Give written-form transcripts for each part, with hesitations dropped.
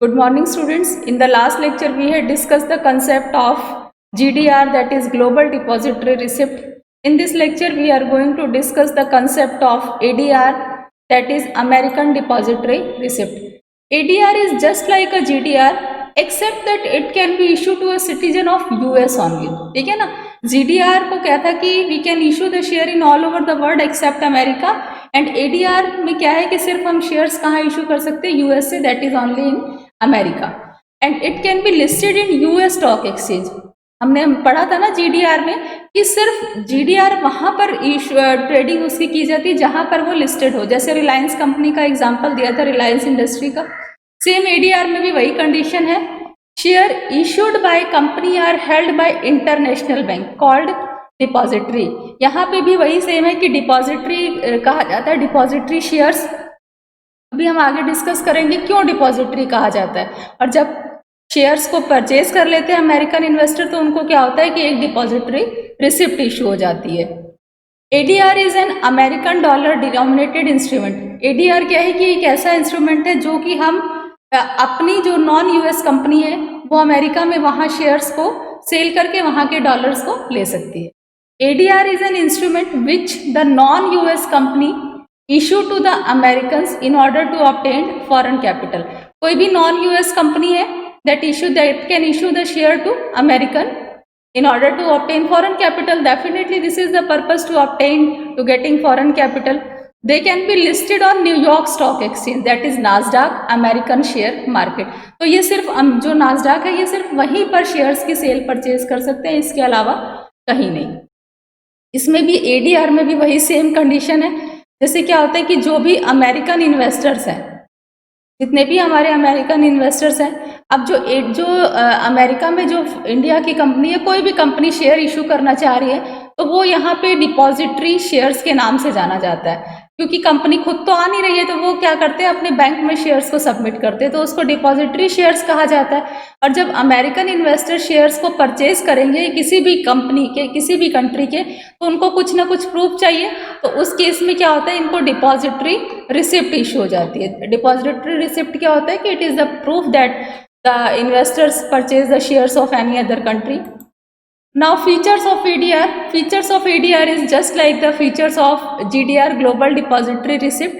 Good morning, students. In the last lecture, we had discussed the concept of GDR, that is Global Depository Receipt. In this lecture, we are going to discuss the concept of ADR, that is American Depository Receipt. ADR is just like a GDR, except that it can be issued to a citizen of US only. ठीक है ना? GDR को क्या था कि we can issue the share in all over the world except America, and ADR में क्या है कि सिर्फ हम शेयर्स कहाँ इशू कर सकते हैं? US से, that is only in America, and it can be listed in US stock exchange. हमने पढ़ा था ना जीडीआर में कि सिर्फ जीडीआर वहां पर ट्रेडिंग उसकी की जाती है जहां पर वो लिस्टेड हो। जैसे रिलायंस कंपनी का एग्जांपल दिया था, रिलायंस इंडस्ट्री का। सेम एडीआर में भी वही कंडीशन है। Share issued by company are held by international bank called depository. यहाँ पे भी वही सेम है कि डिपॉजिटरी कहा जाता है, डिपॉजिटरी शेयर्स। अभी हम आगे डिस्कस करेंगे क्यों डिपॉजिटरी कहा जाता है। और जब शेयर्स को परचेज कर लेते हैं अमेरिकन इन्वेस्टर, तो उनको क्या होता है कि एक डिपॉजिटरी रिसिप्ट इशू हो जाती है। ADR is an American dollar denominated instrument. ADR क्या है कि एक ऐसा इंस्ट्रूमेंट है जो कि हम अपनी जो नॉन यूएस कंपनी है वो अमेरिका में वहाँ शेयर्स को सेल करके वहाँ के डॉलर्स को ले सकती है। ADR is an instrument which the non US company issue to the American in order to obtain foreign capital. कोई भी नॉन यूएस कंपनी है that can issue the share to American in order to obtain foreign capital. Definitely this is the purpose to getting foreign capital. They can be listed on New York Stock Exchange, that is NASDAQ, American Share Market. तो ये सिर्फ जो NASDAQ है ये सिर्फ वहीं पर shares की सेल परचेज कर सकते हैं, इसके अलावा कहीं नहीं। इसमें भी एडीआर में भी वही सेम कंडीशन है। जैसे क्या होता है कि जो भी अमेरिकन इन्वेस्टर्स हैं, जितने भी हमारे अमेरिकन इन्वेस्टर्स हैं, अब जो अमेरिका में जो इंडिया की कंपनी है, कोई भी कंपनी शेयर इशू करना चाह रही है तो वो यहाँ पे डिपॉजिटरी शेयर्स के नाम से जाना जाता है। क्योंकि कंपनी खुद तो आ नहीं रही है तो वो क्या करते हैं, अपने बैंक में शेयर्स को सबमिट करते हैं, तो उसको डिपॉजिटरी शेयर्स कहा जाता है। और जब अमेरिकन इन्वेस्टर शेयर्स को परचेज करेंगे किसी भी कंपनी के, किसी भी कंट्री के, तो उनको कुछ ना कुछ प्रूफ चाहिए। तो उस केस में क्या होता है, इनको डिपॉजिटरी रिसिप्ट इशू हो जाती है। डिपॉजिटरी रिसिप्ट क्या होता है कि it is the proof that the investors purchase the shares of any other country. Now features of ADR. Features of ADR is just like the features of GDR, Global Depository Receipt.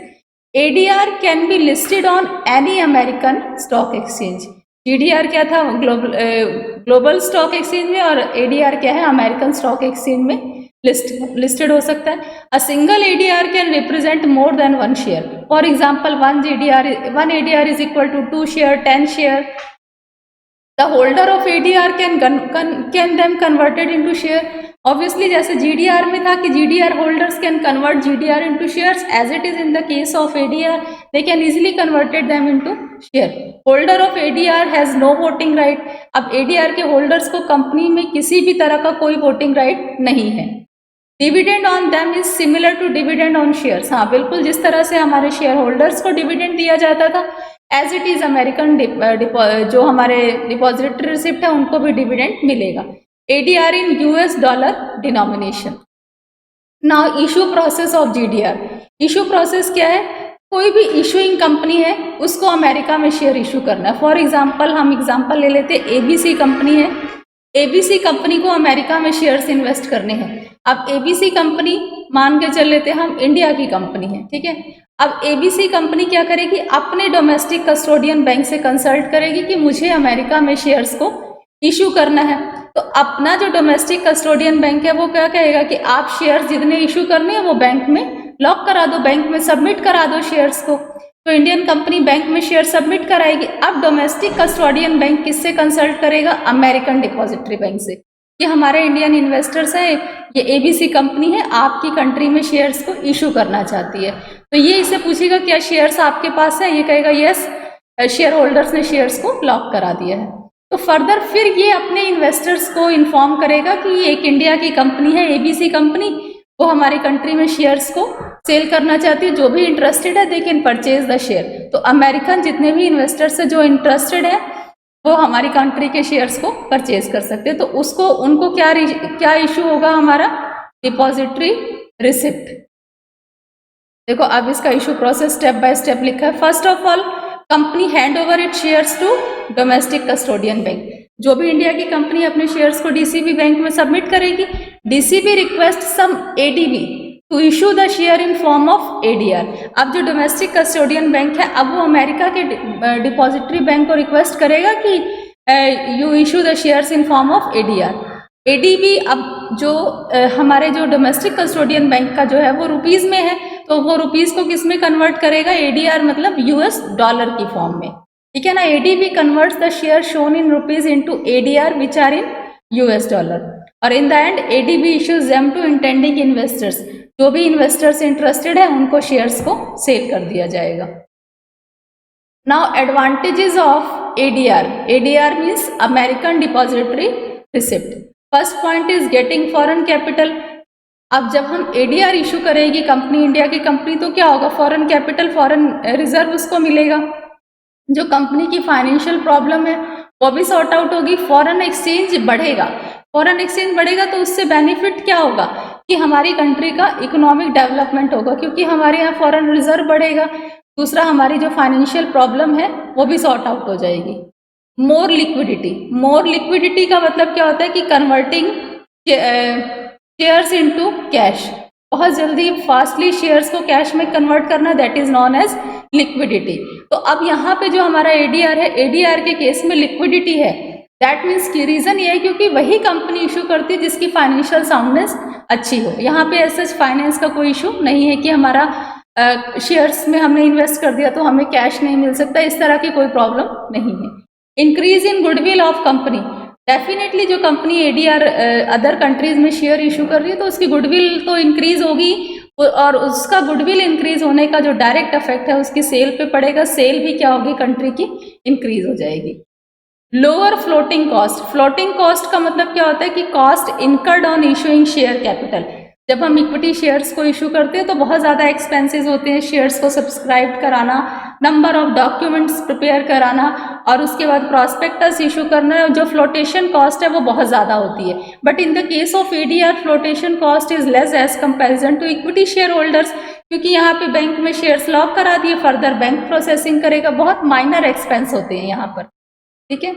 ADR can be listed on any American stock exchange. GDR क्या था, global stock exchange में, और ADR क्या है, American stock exchange में listed हो सकता है। A single ADR can represent more than one share. For example one ADR is equal to 2 share, 10 share. The holder of ADR can then converted into share. Obviously जैसे GDR में था कि GDR holders can convert GDR into shares, as it is in the case of ADR, they can easily converted them into share. Holder of ADR has no voting right. अब ADR के holders को company में किसी भी तरह का कोई voting right नहीं है। Dividend on them is similar to dividend on shares. हाँ बिल्कुल, जिस तरह से हमारे शेयर होल्डर्स को डिविडेंड दिया जाता था, एज इट इज अमेरिकन जो हमारे डिपॉजिटरी रिसिप्ट है उनको भी डिविडेंड मिलेगा। ADR in US dollar denomination. Now issue process of GDR. Issue process क्या है, कोई भी इशूइंग कंपनी है उसको अमेरिका में शेयर इशू करना है। फॉर एग्जाम्पल हम एग्जाम्पल ले लेते हैं, एबीसी कंपनी है। एबीसी कंपनी को अमेरिका में शेयर्स इन्वेस्ट करने हैं। अब एबीसी कंपनी मान के चल लेते हैं हम इंडिया की कंपनी है, ठीक है। अब एबीसी कंपनी क्या करेगी, अपने डोमेस्टिक कस्टोडियन बैंक से कंसल्ट करेगी कि मुझे अमेरिका में शेयर्स को इशू करना है। तो अपना जो डोमेस्टिक कस्टोडियन बैंक है वो क्या कहेगा कि आप शेयर्स जितने इशू करने हैं वो बैंक में लॉक करा दो, बैंक में सबमिट करा दो शेयर्स को। तो इंडियन कंपनी बैंक में शेयर सबमिट कराएगी। अब डोमेस्टिक कस्टोडियन बैंक किससे कंसल्ट करेगा, अमेरिकन डिपॉजिटरी बैंक से। ये हमारे इंडियन इन्वेस्टर्स हैं, ये एबीसी कंपनी है, आपकी कंट्री में शेयर्स को इशू करना चाहती है। तो ये इसे पूछेगा क्या शेयर्स आपके पास है, ये कहेगा यस, शेयर होल्डर्स ने शेयर्स को लॉक करा दिया है। तो फर्दर फिर ये अपने इन्वेस्टर्स को इन्फॉर्म करेगा कि ये एक इंडिया की कंपनी है, एबीसी कंपनी, वो हमारी कंट्री में शेयर्स को सेल करना चाहती है। जो भी इंटरेस्टेड है they can purchase the share. तो अमेरिकन जितने भी इन्वेस्टर्स है जो इंटरेस्टेड है वो हमारी कंट्री के शेयर्स को परचेज कर सकते हैं। तो उनको क्या इशू होगा, हमारा डिपॉजिटरी रिसिप्ट। देखो अब इसका issue process step by step लिखा है। First of all company hand over it shares to domestic custodian bank. जो भी इंडिया की कंपनी अपने शेयर्स को डीसीबी बैंक में सबमिट करेगी, DCB request some ADB to issue the share in form of ADR. अब जो डोमेस्टिक कस्टोडियन बैंक है, अब वो अमेरिका के डिपॉजिटरी बैंक को रिक्वेस्ट करेगा कि you issue the shares in form of ADR. ADB अब जो हमारे जो डोमेस्टिक कस्टोडियन बैंक का जो है वो रुपीज़ में है, तो वो रुपीज़ को किस में कन्वर्ट करेगा, एडीआर मतलब यूएस डॉलर की फॉर्म में, ठीक है ना। ADB converts the share shown in rupees into ADR which are in US dollar, और in the end ADB issues them to intending investors. जो भी इन्वेस्टर्स इंटरेस्टेड है उनको शेयर्स को सेल कर दिया जाएगा। Now advantages of ADR. ADR means American depository receipt. First point is getting foreign capital. अब जब हम एडीआर इशू करेगी कंपनी, इंडिया की कंपनी, तो क्या होगा, फॉरेन कैपिटल, फॉरेन रिजर्व उसको मिलेगा। जो कंपनी की फाइनेंशियल प्रॉब्लम है वो भी सॉर्ट आउट होगी। फॉरेन एक्सचेंज बढ़ेगा, फॉरेन एक्सचेंज बढ़ेगा तो उससे बेनिफिट क्या होगा कि हमारी कंट्री का इकोनॉमिक डेवलपमेंट होगा, क्योंकि हमारे यहाँ फॉरेन रिजर्व बढ़ेगा। दूसरा, हमारी जो फाइनेंशियल प्रॉब्लम है वो भी सॉर्ट आउट हो जाएगी। मोर लिक्विडिटी। मोर लिक्विडिटी का मतलब क्या होता है कि कन्वर्टिंग शेयर्स इनटू कैश, बहुत जल्दी फास्टली शेयर्स को कैश में कन्वर्ट करना, that is known as liquidity. तो अब यहाँ पे जो हमारा एडीआर है, एडीआर के केस में लिक्विडिटी है, दैट मीन्स की रीजन ये है क्योंकि वही कंपनी इशू करती है जिसकी फाइनेंशियल साउंडनेस अच्छी हो। यहाँ पे ऐसा फाइनेंस का कोई इशू नहीं है कि हमारा शेयर्स में हमने इन्वेस्ट कर दिया तो हमें कैश नहीं मिल सकता, इस तरह की कोई प्रॉब्लम नहीं है। Increase in goodwill of company. Definitely जो कंपनी एडीआर अदर कंट्रीज में शेयर इशू कर रही है तो उसकी गुडविल तो इंक्रीज होगी, और उसका गुडविल इंक्रीज होने का जो डायरेक्ट इफेक्ट है उसकी सेल पे पड़ेगा। सेल भी क्या होगी, कंट्री की इंक्रीज हो जाएगी। Lower floating cost. Floating cost का मतलब क्या होता है कि cost incurred on issuing share capital. जब हम इक्विटी शेयर्स को इशू करते हैं तो बहुत ज़्यादा एक्सपेंसेस होते हैं, शेयर्स को सब्सक्राइब कराना, नंबर ऑफ डॉक्यूमेंट्स प्रिपेयर कराना, और उसके बाद प्रॉस्पेक्टस इशू करना। जो फ्लोटेशन कॉस्ट है वो बहुत ज़्यादा होती है, but in the case of ADR flotation cost is less as comparison to equity share holders, क्योंकि यहाँ पे बैंक में शेयर्स लॉक करा दिए, फर्दर बैंक प्रोसेसिंग करेगा, बहुत माइनर एक्सपेंस होते हैं यहाँ पर, ठीक है।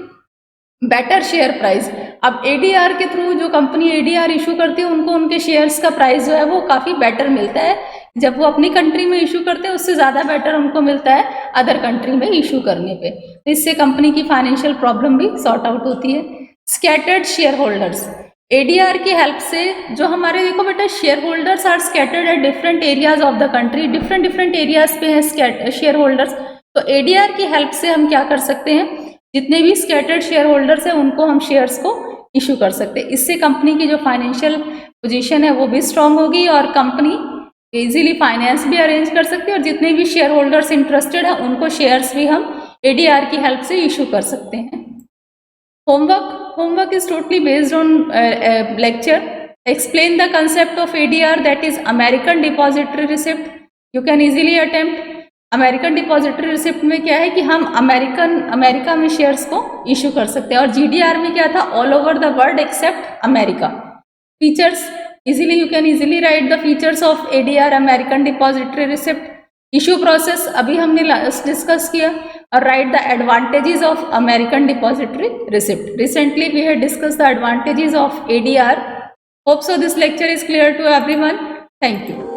Better share price. अब एडीआर के थ्रू जो कंपनी एडीआर इशू करती है उनको उनके शेयर्स का प्राइस जो है वो काफ़ी बेटर मिलता है। जब वो अपनी कंट्री में इशू करते हैं उससे ज़्यादा बेटर उनको मिलता है अदर कंट्री में इशू करने पे, तो इससे कंपनी की फाइनेंशियल प्रॉब्लम भी सॉर्ट आउट होती है। Scattered share holders. एडीआर की हेल्प से जो हमारे, देखो बेटा, share holders are scattered at different areas of the country, different areas पे हैं शेयर होल्डर्स। तो एडीआर की हेल्प से हम क्या कर सकते हैं, जितने भी स्कैटर्ड शेयर होल्डर्स हैं उनको हम शेयर्स को इशू कर सकते हैं। इससे कंपनी की जो फाइनेंशियल पोजीशन है वो भी स्ट्रांग होगी और कंपनी इजीली फाइनेंस भी अरेंज कर सकती है, और जितने भी शेयर होल्डर्स इंटरेस्टेड हैं उनको शेयर्स भी हम एडीआर की हेल्प से इशू कर सकते हैं। Homework is totally based on lecture. Explain the concept of ADR, that is American depository receipt. You can easily attempt. American depository receipt में क्या है कि हम अमेरिका में शेयर्स को इशू कर सकते हैं, और जीडीआर में क्या था, all over the world except America. Features, easily you can easily write the features of ADR, American depository receipt. Issue process अभी हमने डिस्कस किया, और write the advantages of American depository receipt. Recently we had discuss the advantages of ADR. Hope so this lecture is clear to everyone. Thank you.